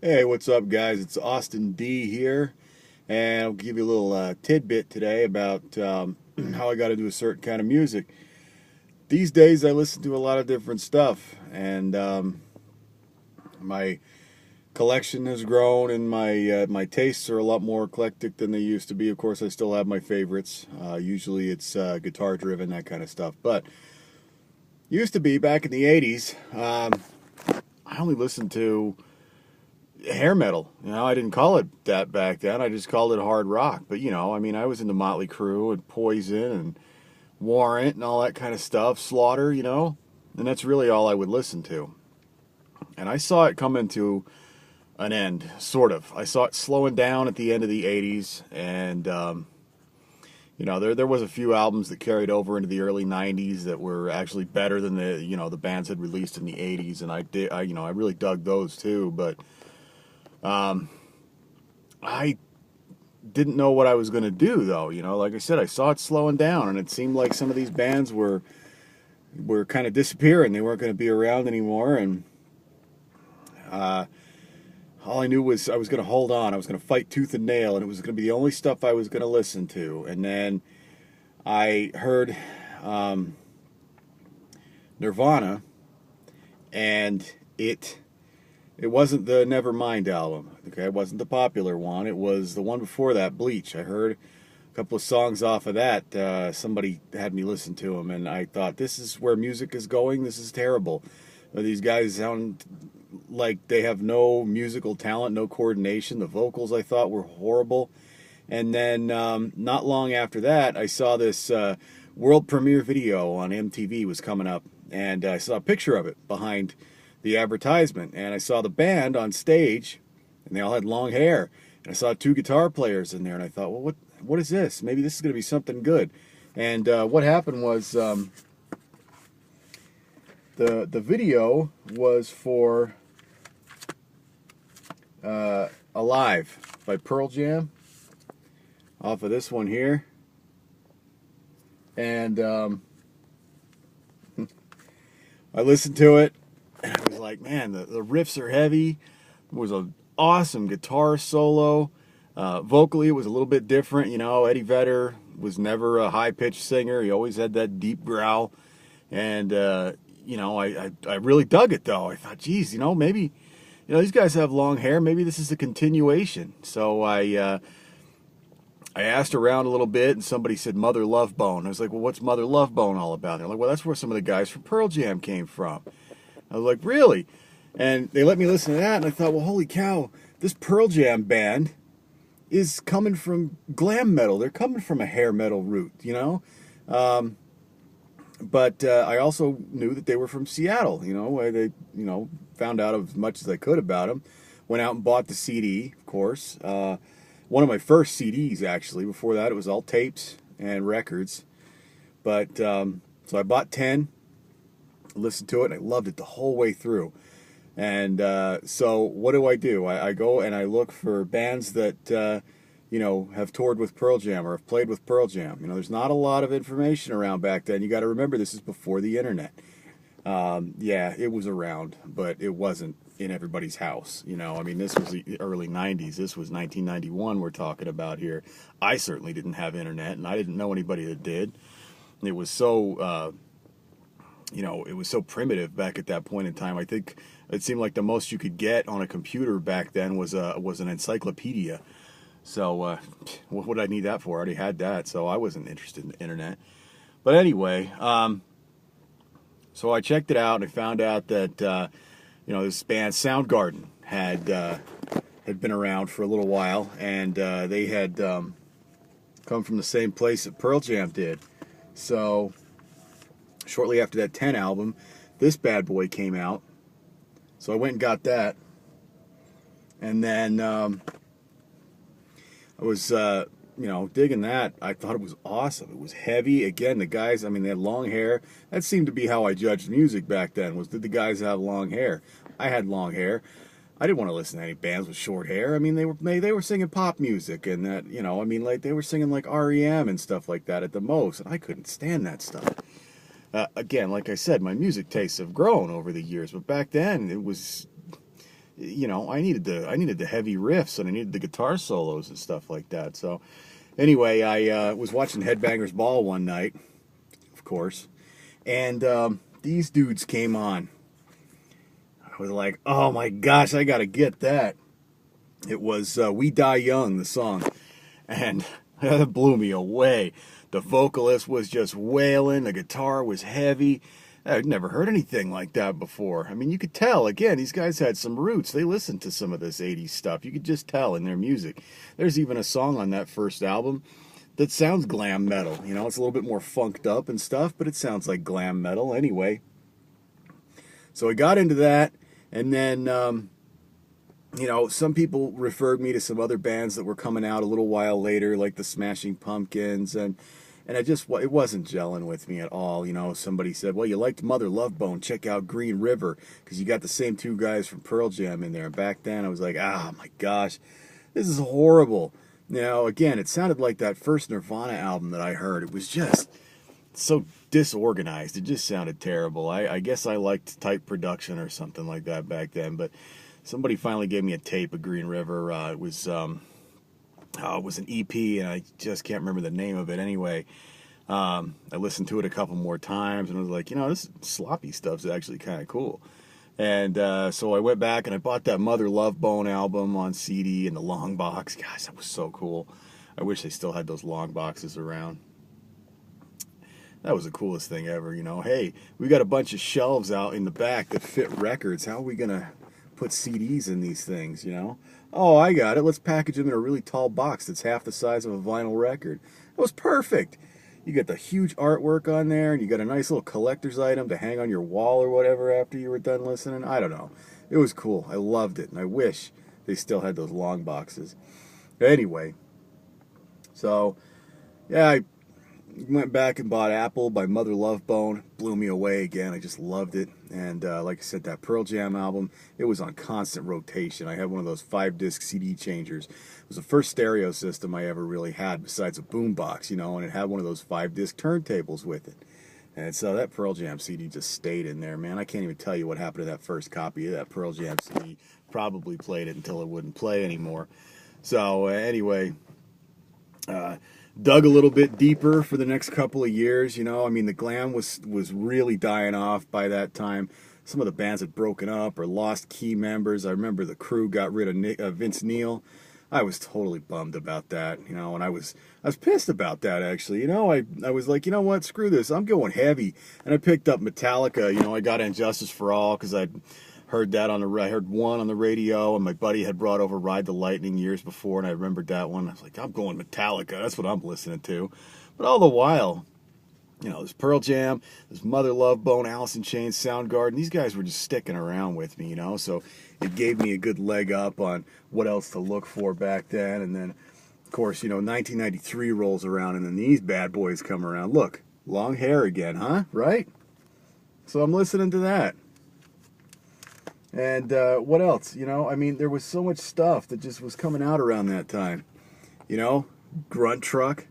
Hey, what's up, guys? It's Austin D here, and I'll give you a little tidbit today about how I got to do a certain kind of music. These days, I listen to a lot of different stuff, and my collection has grown, and my tastes are a lot more eclectic than they used to be. Of course, I still have my favorites. Usually, it's guitar-driven, that kind of stuff. But used to be back in the '80s. I only listened to hair metal. I didn't call it that back then. I just called it hard rock. But I was into Motley Crue and Poison and Warrant and all that kind of stuff. Slaughter, and that's really all I would listen to. And I saw it come into an end, sort of. I saw it slowing down at the end of the '80s, and there was a few albums that carried over into the early '90s that were actually better than the bands had released in the '80s, and I really dug those too, but. I didn't know what I was going to do, though. Like I said, I saw it slowing down, and it seemed like some of these bands were kind of disappearing. They weren't going to be around anymore, and all I knew was I was going to hold on. I was going to fight tooth and nail, and it was going to be the only stuff I was going to listen to. And then I heard Nirvana, and it wasn't the Nevermind album, okay? It wasn't the popular one. It was the one before that, Bleach. I heard a couple of songs off of that. Somebody had me listen to them, and I thought, this is where music is going? This is terrible. These guys sound like they have no musical talent, no coordination. The vocals, I thought, were horrible. And then not long after that, I saw this world premiere video on MTV was coming up, and I saw a picture of it behind the advertisement, and I saw the band on stage, and they all had long hair, and I saw two guitar players in there, and I thought, well, what is this? Maybe this is going to be something good. And what happened was the video was for Alive by Pearl Jam off of this one here, and I listened to it. And I was like, man, the riffs are heavy. It was an awesome guitar solo. Vocally, it was a little bit different. Eddie Vedder was never a high-pitched singer. He always had that deep growl. And, I really dug it, though. I thought, geez, maybe, these guys have long hair. Maybe this is a continuation. So I asked around a little bit, and somebody said Mother Love Bone. I was like, well, what's Mother Love Bone all about? They're like, well, that's where some of the guys from Pearl Jam came from. I was like, really? And they let me listen to that, and I thought, well, holy cow, this Pearl Jam band is coming from glam metal. They're coming from a hair metal root, But I also knew that they were from Seattle, where they, found out as much as I could about them. Went out and bought the CD, of course. One of my first CDs, actually. Before that, it was all tapes and records. But, so I bought 10. Listened to it, and I loved it the whole way through. And so what do? I go and I look for bands that have toured with Pearl Jam or have played with Pearl Jam. There's not a lot of information around back then. You got to remember, this is before the internet. Yeah, it was around, but it wasn't in everybody's house. This was the early '90s. This was 1991 we're talking about here. I certainly didn't have internet, and I didn't know anybody that did. It was so it was so primitive back at that point in time. I think it seemed like the most you could get on a computer back then was an encyclopedia. So what would I need that for? I already had that, so I wasn't interested in the internet. But anyway, so I checked it out, and I found out that this band Soundgarden had been around for a little while, and they had come from the same place that Pearl Jam did. So shortly after that 10 album, this bad boy came out. So I went and got that. And then I was, digging that. I thought it was awesome. It was heavy. Again, the guys, they had long hair. That seemed to be how I judged music back then, was did the guys have long hair? I had long hair. I didn't want to listen to any bands with short hair. They were singing pop music, and that, like they were singing like REM and stuff like that at the most, and I couldn't stand that stuff. Again, like I said, my music tastes have grown over the years, but back then it was you know, I needed the heavy riffs and I needed the guitar solos and stuff like that. So anyway, I was watching Headbangers Ball one night, of course, and these dudes came on. I was like, oh my gosh, I gotta get that. It was We Die Young, the song, and that blew me away. The vocalist was just wailing, the guitar was heavy. I'd never heard anything like that before. I mean, you could tell, again, these guys had some roots. They listened to some of this 80s stuff. You could just tell in their music. There's even a song on that first album that sounds glam metal. You know, it's a little bit more funked up and stuff, but it sounds like glam metal anyway. So I got into that, and then, you know, some people referred me to some other bands that were coming out a little while later, like the Smashing Pumpkins, and it wasn't gelling with me at all. You know, somebody said, well, you liked Mother Love Bone, check out Green River, because you got the same two guys from Pearl Jam in there. And back then I was like, ah, my gosh, this is horrible. Now, again, it sounded like that first Nirvana album that I heard. It was just so disorganized. It just sounded terrible. I guess I liked type production or something like that back then, but somebody finally gave me a tape of Green River. It was an EP, and I just can't remember the name of it anyway. I listened to it a couple more times, and I was like, you know, this sloppy stuff's actually kind of cool. And so I went back and I bought that Mother Love Bone album on CD in the long box. Gosh, that was so cool. I wish they still had those long boxes around. That was the coolest thing ever, you know. Hey, we got a bunch of shelves out in the back that fit records. How are we going to put CDs in these things, you know? Oh, I got it. Let's package them in a really tall box that's half the size of a vinyl record. It was perfect. You got the huge artwork on there, and you got a nice little collector's item to hang on your wall or whatever after you were done listening. I don't know. It was cool. I loved it, and I wish they still had those long boxes. Anyway, so, yeah, I went back and bought Apple by Mother Love Bone. Blew me away again. I just loved it. And like I said, that Pearl Jam album, it was on constant rotation. I had one of those 5-disc CD changers. It was the first stereo system I ever really had besides a boombox, you know, and it had one of those 5-disc turntables with it. And so that Pearl Jam CD just stayed in there, man. I can't even tell you what happened to that first copy of that Pearl Jam CD. Probably played it until it wouldn't play anymore. So anyway, dug a little bit deeper for the next couple of years, you know. I mean, the glam was really dying off by that time. Some of the bands had broken up or lost key members. I remember the Crew got rid of Vince Neil. I was totally bummed about that, you know, and I was pissed about that, actually. You know, I was like, you know what, screw this, I'm going heavy. And I picked up Metallica. You know, I got Injustice for All because I'd heard that I heard one on the radio, and my buddy had brought over Ride the Lightning years before, and I remembered that one. I was like, I'm going Metallica, that's what I'm listening to. But all the while, you know, there's Pearl Jam, there's Mother Love Bone, Alice in Chains, Soundgarden. These guys were just sticking around with me, you know, so it gave me a good leg up on what else to look for back then. And then, of course, you know, 1993 rolls around, and then these bad boys come around. Look, long hair again, huh? Right? So I'm listening to that. And what else? You know, I mean, there was so much stuff that just was coming out around that time. You know, Grunt Truck.